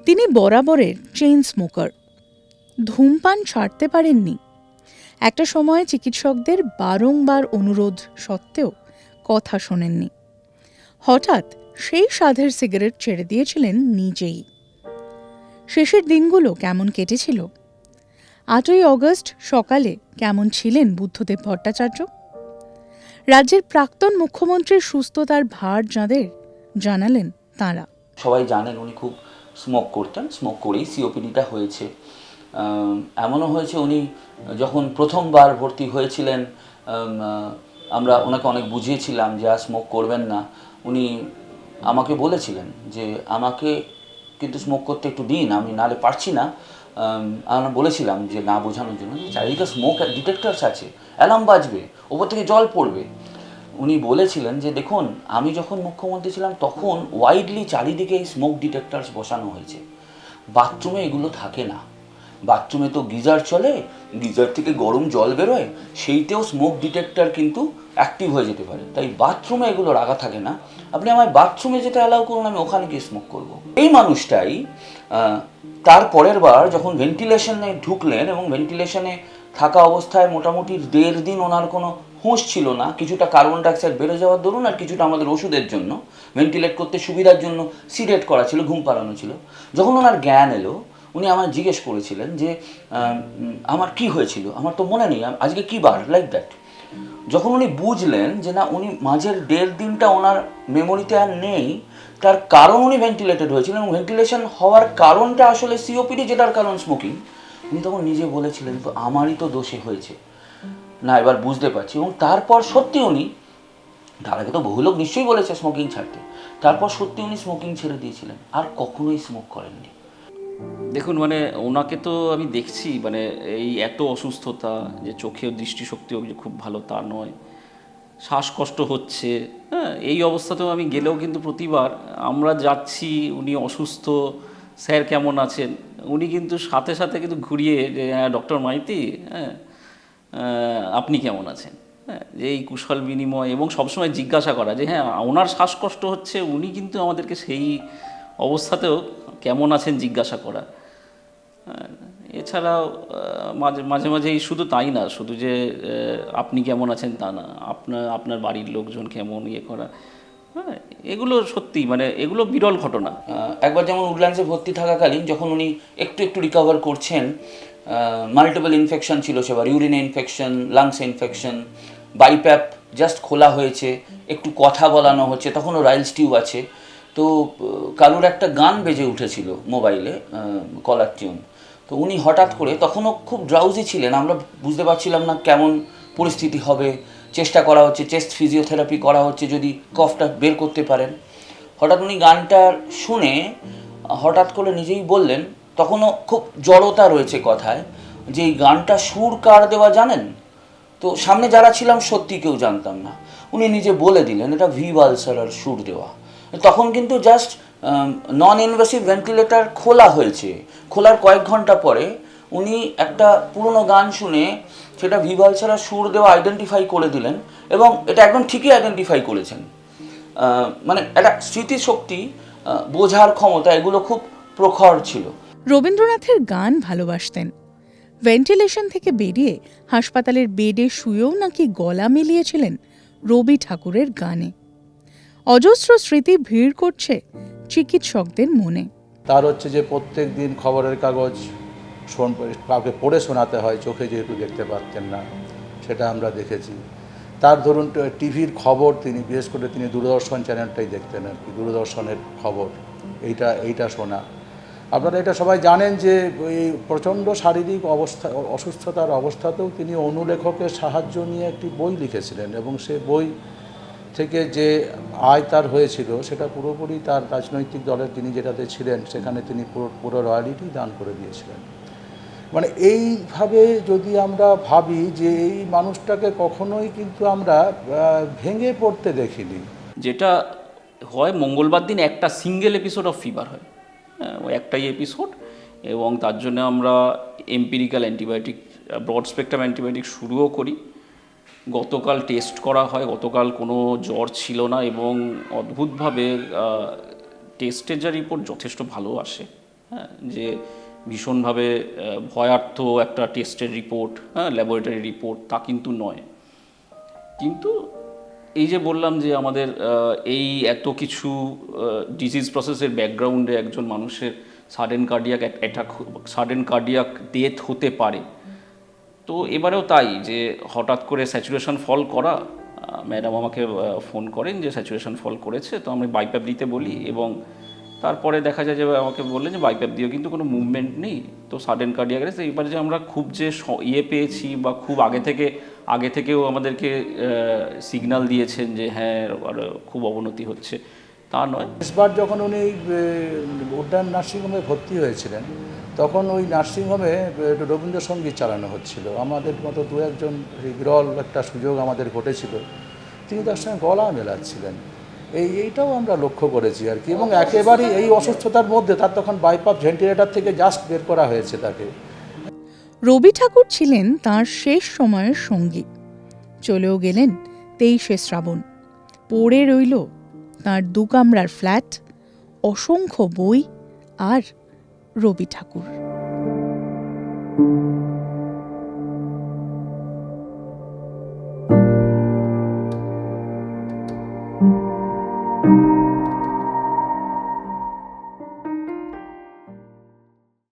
তিনি বরাবরের chain smoker, ধূমপান ছাড়তে পারেননি। একটা সময় চিকিৎসকদের বারংবার অনুরোধ সত্ত্বেও কথা শোনেননি। হঠাৎ সেই স্বাদের সিগারেট ছেড়ে দিয়েছিলেন নিজেই। শেষের দিনগুলো কেমন কেটেছিল? 8ই অগস্ট সকালে কেমন ছিলেন বুদ্ধদেব ভট্টাচার্য? রাজ্যের প্রাক্তন মুখ্যমন্ত্রীর সুস্থতার ভার যাঁদের জানালেন তাঁরা। সবাই জানেন উনি খুব স্মোক করতেন, স্মোক করেই সিওপিডিটা হয়েছে। এমনও হয়েছে উনি যখন প্রথমবার ভর্তি হয়েছিলেন, আমরা ওনাকে অনেক বুঝিয়েছিলাম যে আর স্মোক করবেন না। উনি আমাকে বলেছিলেন যে আমাকে কিন্তু স্মোক করতে একটু দিন, আমি নাহলে পারছি না। আমরা বলেছিলাম যে না, বোঝানোর জন্য যে চারিদিকে স্মোক ডিটেক্টরস আছে, অ্যালার্ম বাজবে, ওপর থেকে জল পড়বে। উনি বলেছিলেন যে দেখুন, আমি যখন মুখ্যমন্ত্রী ছিলাম তখন ওয়াইডলি চারিদিকে এই স্মোক ডিটেক্টরস বসানো হয়েছে। বাথরুমে এগুলো থাকে না, বাথরুমে তো গিজার চলে, গিজার থেকে গরম জল বেরোয়, সেইতেও স্মোক ডিটেক্টর কিন্তু অ্যাক্টিভ হয়ে যেতে পারে। তাই বাথরুমে এগুলো রাখা থাকে না, আপনি আমায় বাথরুমে যেটা অ্যালাউ করুন, আমি ওখানে গিয়ে স্মোক করবো। এই মানুষটাই তার পরের বার যখন ভেন্টিলেশনে ঢুকলেন এবং ভেন্টিলেশনে থাকা অবস্থায় মোটামুটি 1.5 দিন ওনার কোনো হুঁশ ছিল না, কিছুটা কার্বন ডাইঅক্সাইড বেড়ে যাওয়ার দরুন আর কিছুটা আমাদের ওষুধের জন্য, ভেন্টিলেট করতে সুবিধার জন্য সিডেট করা ছিল, ঘুম পাড়ানো ছিল। যখন ওনার জ্ঞান এলো, উনি আমায় জিজ্ঞেস করেছিলেন যে আমার কি হয়েছিল, আমার তো মনে নেই আজকে কী বার, লাইক দ্যাট। যখন উনি বুঝলেন যে না, উনি মাঝের 1.5 দিনটা ওনার মেমোরিতে আর নেই, তার কারণ উনি ভেন্টিলেটেড হয়েছিলেন এবং ভেন্টিলেশন হওয়ার কারণটা আসলে সিওপিডি, যেটার কারণ স্মোকিং, উনি তখন নিজে বলেছিলেন তো আমারই তো দোষে হয়েছে না, এবার বুঝতে পারছি। এবং তারপর সত্যি উনি, তার আগে তো বহু লোক নিশ্চয়ই বলেছে স্মোকিং ছাড়তে, তারপর সত্যি উনি স্মোকিং ছেড়ে দিয়েছিলেন, আর কখনোই স্মোক করেননি। দেখুন, মানে ওনাকে তো আমি দেখছি, মানে এই এত অসুস্থতা, যে চোখের দৃষ্টিশক্তিও যে খুব ভালো তা নয়, শ্বাসকষ্ট হচ্ছে, হ্যাঁ, এই অবস্থাতেও আমি গেলেও কিন্তু প্রতিবার আমরা যাচ্ছি, উনি অসুস্থ, স্যার কেমন আছেন, উনি কিন্তু সাথে সাথে কিন্তু ঘুরিয়ে যে হ্যাঁ ডক্টর মাইতি, হ্যাঁ আপনি কেমন আছেন, হ্যাঁ, যে এই কুশল বিনিময় এবং সবসময় জিজ্ঞাসা করা যে হ্যাঁ ওনার শ্বাসকষ্ট হচ্ছে, উনি কিন্তু আমাদেরকে সেই অবস্থাতেও কেমন আছেন জিজ্ঞাসা করা। এছাড়াও মাঝে মাঝে মাঝেই, শুধু তাই না, শুধু যে আপনি কেমন আছেন তা না, আপনার বাড়ির লোকজন কেমন ইয়ে করা, হ্যাঁ, এগুলো সত্যি মানে এগুলো বিরল ঘটনা। একবার যেমন উডল্যান্ডসে ভর্তি থাকাকালীন যখন উনি একটু একটু রিকভার করছেন, মাল্টিপল ইনফেকশন ছিল সেবার, ইউরিনে ইনফেকশন, লাংসে ইনফেকশন, বাইপ্যাপ জাস্ট খোলা হয়েছে, একটু কথা বলানো হচ্ছে, তখনও রাইলস টিউব আছে। তো কারুর একটা গান বেজে উঠেছিল মোবাইলে, কলার টিউন। তো উনি হঠাৎ করে, তখনও খুব ড্রাউজি ছিলেন, আমরা বুঝতে পারছিলাম না কেমন পরিস্থিতি হবে, চেষ্টা করা হচ্ছে, চেস্ট ফিজিওথেরাপি করা হচ্ছে যদি কফটা বের করতে পারেন। হঠাৎ উনি গানটা শুনে হঠাৎ করে নিজেই বললেন, তখনও খুব জড়তা রয়েছে কথায়, যে এই গানটা সুর কার দেওয়া জানেন? তো সামনে যারা ছিলাম সত্যি কেউ জানতাম না। উনি নিজে বলে দিলেন এটা ভি ভালসারার সুর দেওয়া। তখন কিন্তু জাস্ট নন ইনভেসিভ ভেন্টিলেটর খোলা হয়েছে, খোলার কয়েক ঘন্টা পরে উনি একটা পুরনো গান শুনে সেটা ভি ভালসারার সুর দেওয়া আইডেন্টিফাই করে দিলেন, এবং এটা একদম ঠিকই আইডেন্টিফাই করেছেন। মানে একটা স্মৃতিশক্তি, বোঝার ক্ষমতা, এগুলো খুব প্রখর ছিল। রবীন্দ্রনাথের গান ভালোবাসতেন। ভেন্টিলেশন থেকে বেরিয়ে হাসপাতালের বেডে শুয়েও নাকি গলা মিলিয়েছিলেন রবি ঠাকুরের গানে। অজস্র স্মৃতি ভিড় করছে চিকিৎসকদের মনে। তার হচ্ছে যে প্রত্যেক দিন খবরের কাগজ কাউকে পড়ে শোনাতে হয়, চোখে যেহেতু দেখতে পাচ্ছেন না, সেটা আমরা দেখেছি। তার ধরুন টিভির খবর, তিনি বিশেষ করে তিনি দূরদর্শন চ্যানেলটাই দেখতেন আর কি, দূরদর্শনের খবর এইটা শোনা। আপনারা এটা সবাই জানেন যে এই প্রচণ্ড শারীরিক অসুস্থতার অবস্থাতেও তিনি অনুলেখকের সাহায্য নিয়ে একটি বই লিখেছিলেন, এবং সে বই থেকে যে আয় তার হয়েছিল সেটা পুরোপুরি তার রাজনৈতিক দলের তিনি যেটাতে ছিলেন সেখানে তিনি পুরো রয়্যালিটি দান করে দিয়েছিলেন। মানে এইভাবে যদি আমরা ভাবি যে এই মানুষটাকে কখনোই কিন্তু আমরা ভেঙে পড়তে দেখিনি। যেটা হয় মঙ্গলবার দিন একটা সিঙ্গেল এপিসোড অফ ফিভার হয়, হ্যাঁ, ওই একটাই এপিসোড, এবং তার জন্য আমরা empirical antibiotic, broad spectrum antibiotic শুরুও করি। গতকাল টেস্ট করা হয়, গতকাল কোনো জ্বর ছিল না, এবং অদ্ভুতভাবে টেস্টের যা রিপোর্ট যথেষ্ট ভালো আসে। হ্যাঁ, যে ভীষণভাবে ভয়ার্থ একটা টেস্টের রিপোর্ট, হ্যাঁ, ল্যাবরেটরি রিপোর্ট, তা কিন্তু নয়। কিন্তু এই যে বললাম যে আমাদের এই এত কিছু ডিজিজ প্রসেসের ব্যাকগ্রাউন্ডে একজন মানুষের sudden cardiac attack, sudden cardiac death হতে পারে। তো এবারেও তাই, যে হঠাৎ করে স্যাচুরেশন ফল করা, ম্যাডাম আমাকে ফোন করেন যে স্যাচুরেশন ফল করেছে, তো আমি বাইপ্যাপ দিতে বলি, এবং তারপরে দেখা যায় যে আমাকে বললেন যে বাইপ্যাপ দিয়েও কিন্তু কোনো মুভমেন্ট নেই, তো সাডেন কার্ডিয়াক অ্যারেস্ট। এবারে যে আমরা খুব যে পেয়েছি, বা খুব আগে থেকেও আমাদেরকে সিগন্যাল দিয়েছেন যে হ্যাঁ খুব অবনতি হচ্ছে, তা নয়। শেষবার যখন উনি উড্ডয়ন নার্সিংহোমে ভর্তি হয়েছিলেন, তখন ওই নার্সিংহোমে রবীন্দ্রসঙ্গীত চালানো হচ্ছিল। আমাদের মতো দু একজন বিরল একটা সুযোগ আমাদের ঘটেছিল, তিনি তার সঙ্গে গলা মেলাচ্ছিলেন। এইটাও আমরা লক্ষ্য করেছি আর কি। এবং একেবারেই এই অসুস্থতার মধ্যে তার তখন বাইপাপ ভেন্টিলেটর থেকে জাস্ট বের করা হয়েছে তাকে। রবি ঠাকুর ছিলেন তাঁর শেষ সময়ের সঙ্গী। চলেও গেলেন 23শে শ্রাবণ। পড়ে রইল তাঁর 2 কামরার ফ্ল্যাট, অসংখ্য বই আর রবি ঠাকুর।